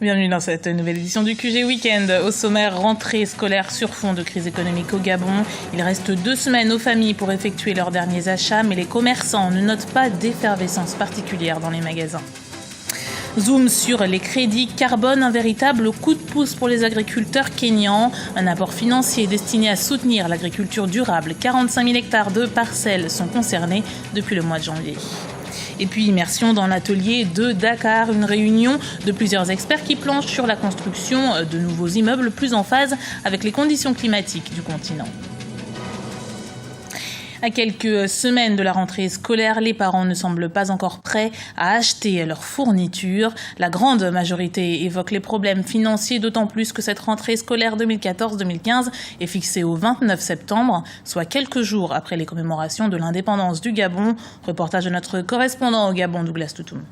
Bienvenue dans cette nouvelle édition du QG Weekend. Au sommaire, rentrée scolaire sur fond de crise économique au Gabon. Il reste 2 semaines aux familles pour effectuer leurs derniers achats, mais les commerçants ne notent pas d'effervescence particulière dans les magasins. Zoom sur les crédits carbone, un véritable coup de pouce pour les agriculteurs kényans. Un apport financier destiné à soutenir l'agriculture durable. 45 000 hectares de parcelles sont concernés depuis le mois de janvier. Et puis immersion dans l'atelier de Dakar, une réunion de plusieurs experts qui planchent sur la construction de nouveaux immeubles plus en phase avec les conditions climatiques du continent. À quelques semaines de la rentrée scolaire, les parents ne semblent pas encore prêts à acheter leurs fournitures. La grande majorité évoque les problèmes financiers, d'autant plus que cette rentrée scolaire 2014-2015 est fixée au 29 septembre, soit quelques jours après les commémorations de l'indépendance du Gabon. Reportage de notre correspondant au Gabon, Douglas Toutoum.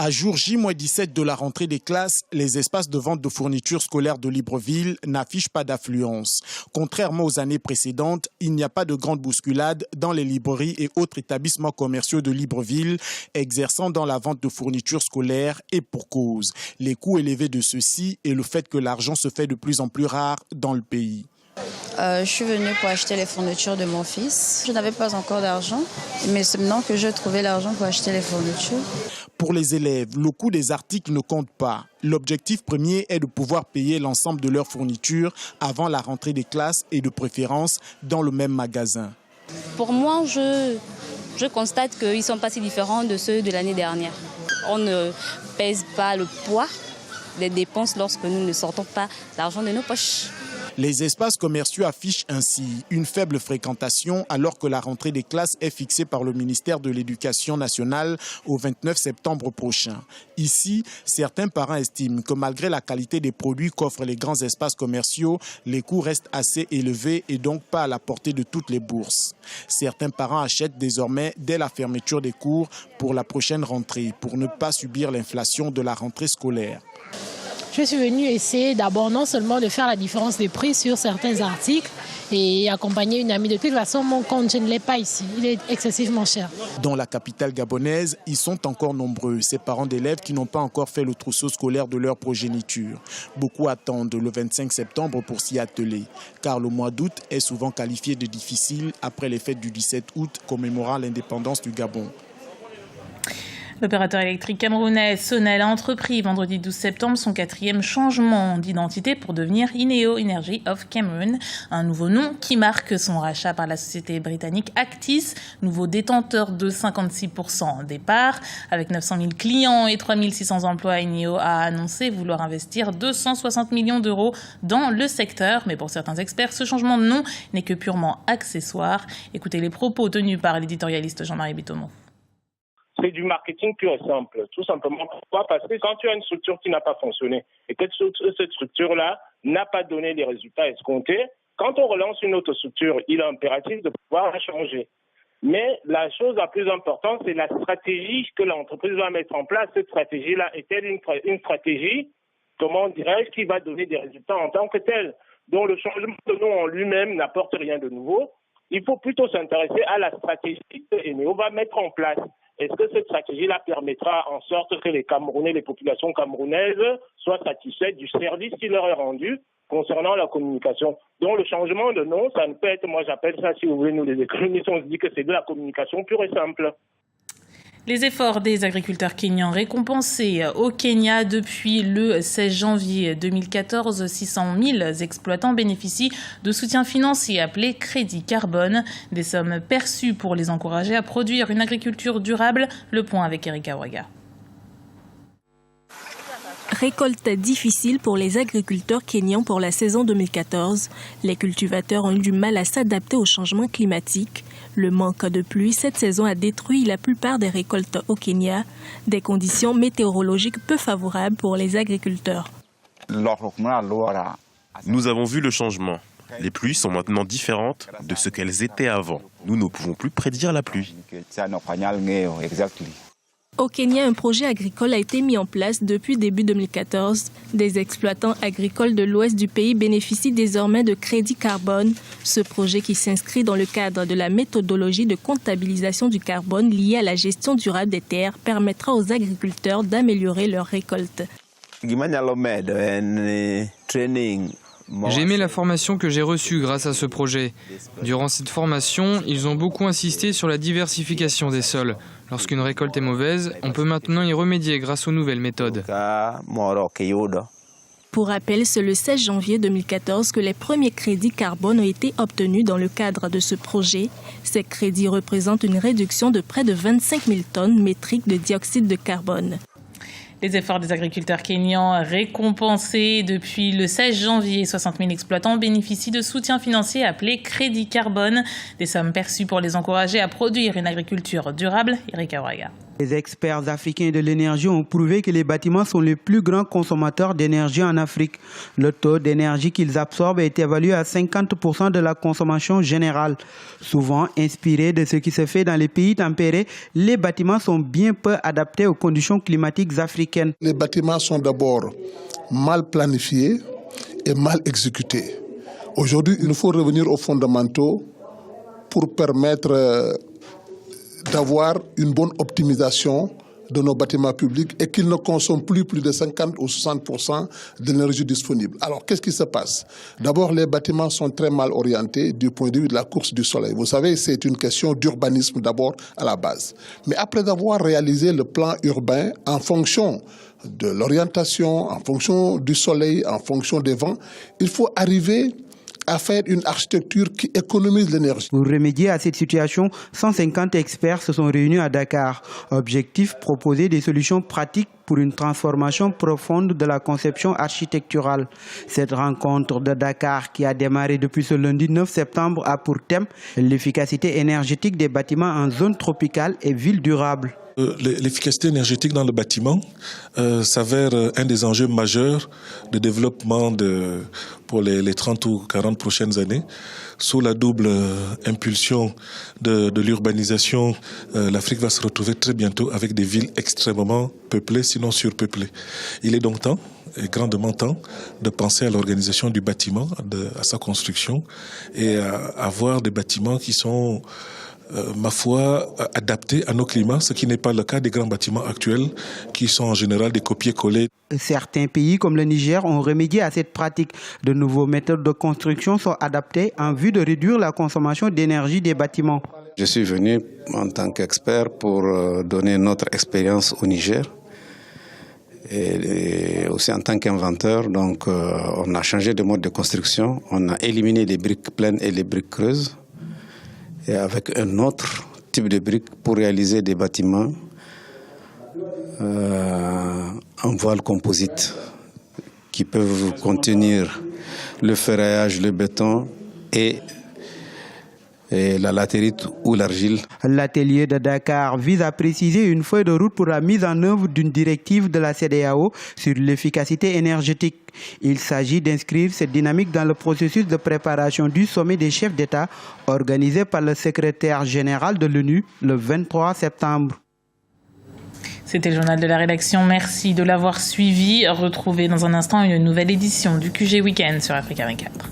À jour J-17 de la rentrée des classes, les espaces de vente de fournitures scolaires de Libreville n'affichent pas d'affluence. Contrairement aux années précédentes, il n'y a pas de grande bousculade dans les librairies et autres établissements commerciaux de Libreville exerçant dans la vente de fournitures scolaires, et pour cause. Les coûts élevés de ceux-ci et le fait que l'argent se fait de plus en plus rare dans le pays. Je suis venue pour acheter les fournitures de mon fils. Je n'avais pas encore d'argent, mais c'est maintenant que j'ai trouvé l'argent pour acheter les fournitures. Pour les élèves, le coût des articles ne compte pas. L'objectif premier est de pouvoir payer l'ensemble de leurs fournitures avant la rentrée des classes et de préférence dans le même magasin. Pour moi, je constate qu'ils ne sont pas si différents de ceux de l'année dernière. On ne pèse pas le poids des dépenses lorsque nous ne sortons pas l'argent de nos poches. Les espaces commerciaux affichent ainsi une faible fréquentation alors que la rentrée des classes est fixée par le ministère de l'Éducation nationale au 29 septembre prochain. Ici, certains parents estiment que malgré la qualité des produits qu'offrent les grands espaces commerciaux, les coûts restent assez élevés et donc pas à la portée de toutes les bourses. Certains parents achètent désormais dès la fermeture des cours pour la prochaine rentrée pour ne pas subir l'inflation de la rentrée scolaire. Je suis venue essayer d'abord non seulement de faire la différence des prix sur certains articles et accompagner une amie. De toute façon, mon compte, je ne l'ai pas ici. Il est excessivement cher. Dans la capitale gabonaise, ils sont encore nombreux, ces parents d'élèves qui n'ont pas encore fait le trousseau scolaire de leur progéniture. Beaucoup attendent le 25 septembre pour s'y atteler, car le mois d'août est souvent qualifié de difficile après les fêtes du 17 août commémorant l'indépendance du Gabon. L'opérateur électrique camerounais Sonel a entrepris vendredi 12 septembre son 4e changement d'identité pour devenir Ineo Energy of Cameroon, un nouveau nom qui marque son rachat par la société britannique Actis, nouveau détenteur de 56% des parts. Avec 900 000 clients et 3 600 emplois, Ineo a annoncé vouloir investir 260 millions d'euros dans le secteur. Mais pour certains experts, ce changement de nom n'est que purement accessoire. Écoutez les propos tenus par l'éditorialiste Jean-Marie Bitomo. C'est du marketing pur et simple. Tout simplement. Pourquoi ? Parce que quand tu as une structure qui n'a pas fonctionné et que cette structure-là n'a pas donné les résultats escomptés, quand on relance une autre structure, il est impératif de pouvoir la changer. Mais la chose la plus importante, c'est la stratégie que l'entreprise va mettre en place. Cette stratégie-là est-elle une stratégie, comment dirais-je, qui va donner des résultats en tant que telle, dont le changement de nom en lui-même n'apporte rien de nouveau. Il faut plutôt s'intéresser à la stratégie que Eneo va mettre en place. Est-ce que cette stratégie-là permettra en sorte que les Camerounais, les populations camerounaises soient satisfaites du service qui leur est rendu concernant la communication? Donc le changement de nom, ça ne peut être, moi j'appelle ça, si vous voulez, nous les économistes, on se dit que c'est de la communication pure et simple. Les efforts des agriculteurs kenyans récompensés au Kenya depuis le 16 janvier 2014, 600 000 exploitants bénéficient de soutien financier appelé crédit carbone, des sommes perçues pour les encourager à produire une agriculture durable. Le point avec Erika Ouaga. Récolte difficile pour les agriculteurs kenyans pour la saison 2014. Les cultivateurs ont eu du mal à s'adapter au changement climatique. Le manque de pluie cette saison a détruit la plupart des récoltes au Kenya, des conditions météorologiques peu favorables pour les agriculteurs. Nous avons vu le changement. Les pluies sont maintenant différentes de ce qu'elles étaient avant. Nous ne pouvons plus prédire la pluie. Au Kenya, un projet agricole a été mis en place depuis début 2014. Des exploitants agricoles de l'ouest du pays bénéficient désormais de crédits carbone. Ce projet, qui s'inscrit dans le cadre de la méthodologie de comptabilisation du carbone liée à la gestion durable des terres, permettra aux agriculteurs d'améliorer leurs récoltes. J'ai aimé la formation que j'ai reçue grâce à ce projet. Durant cette formation, ils ont beaucoup insisté sur la diversification des sols. Lorsqu'une récolte est mauvaise, on peut maintenant y remédier grâce aux nouvelles méthodes. Pour rappel, c'est le 16 janvier 2014 que les premiers crédits carbone ont été obtenus dans le cadre de ce projet. Ces crédits représentent une réduction de près de 25 000 tonnes métriques de dioxyde de carbone. Les efforts des agriculteurs kényans récompensés depuis le 16 janvier. 60 000 exploitants bénéficient de soutien financier appelé crédit carbone. Des sommes perçues pour les encourager à produire une agriculture durable. Eric Auraga. Les experts africains de l'énergie ont prouvé que les bâtiments sont les plus grands consommateurs d'énergie en Afrique. Le taux d'énergie qu'ils absorbent est évalué à 50% de la consommation générale. Souvent inspirés de ce qui se fait dans les pays tempérés, les bâtiments sont bien peu adaptés aux conditions climatiques africaines. Les bâtiments sont d'abord mal planifiés et mal exécutés. Aujourd'hui, il faut revenir aux fondamentaux pour permettre d'avoir une bonne optimisation de nos bâtiments publics et qu'ils ne consomment plus de 50 ou 60% de l'énergie disponible. Alors, qu'est-ce qui se passe? D'abord, les bâtiments sont très mal orientés du point de vue de la course du soleil. Vous savez, c'est une question d'urbanisme d'abord à la base. Mais après avoir réalisé le plan urbain en fonction de l'orientation, en fonction du soleil, en fonction des vents, il faut arriver à faire une architecture qui économise l'énergie. Pour remédier à cette situation, 150 experts se sont réunis à Dakar. Objectif, proposer des solutions pratiques pour une transformation profonde de la conception architecturale. Cette rencontre de Dakar, qui a démarré depuis ce lundi 9 septembre, a pour thème l'efficacité énergétique des bâtiments en zone tropicale et ville durable. L'efficacité énergétique dans le bâtiment s'avère un des enjeux majeurs de développement pour les 30 ou 40 prochaines années. Sous la double impulsion de l'urbanisation, l'Afrique va se retrouver très bientôt avec des villes extrêmement peuplées, sinon surpeuplées. Il est donc temps, et grandement temps, de penser à l'organisation du bâtiment, à sa construction, et à avoir des bâtiments qui sont ma foi, adaptés à nos climats, ce qui n'est pas le cas des grands bâtiments actuels qui sont en général des copier-coller. Certains pays comme le Niger ont remédié à cette pratique. De nouveaux méthodes de construction sont adaptées en vue de réduire la consommation d'énergie des bâtiments. Je suis venu en tant qu'expert pour donner notre expérience au Niger. Et aussi en tant qu'inventeur, donc on a changé de mode de construction, on a éliminé les briques pleines et les briques creuses, et avec un autre type de briques pour réaliser des bâtiments en voile composite qui peuvent contenir le ferraillage, le béton et la latérite ou l'argile. L'atelier de Dakar vise à préciser une feuille de route pour la mise en œuvre d'une directive de la CEDEAO sur l'efficacité énergétique. Il s'agit d'inscrire cette dynamique dans le processus de préparation du sommet des chefs d'État organisé par le secrétaire général de l'ONU le 23 septembre. C'était le journal de la rédaction. Merci de l'avoir suivi. Retrouvez dans un instant une nouvelle édition du QG Weekend sur Africa 24.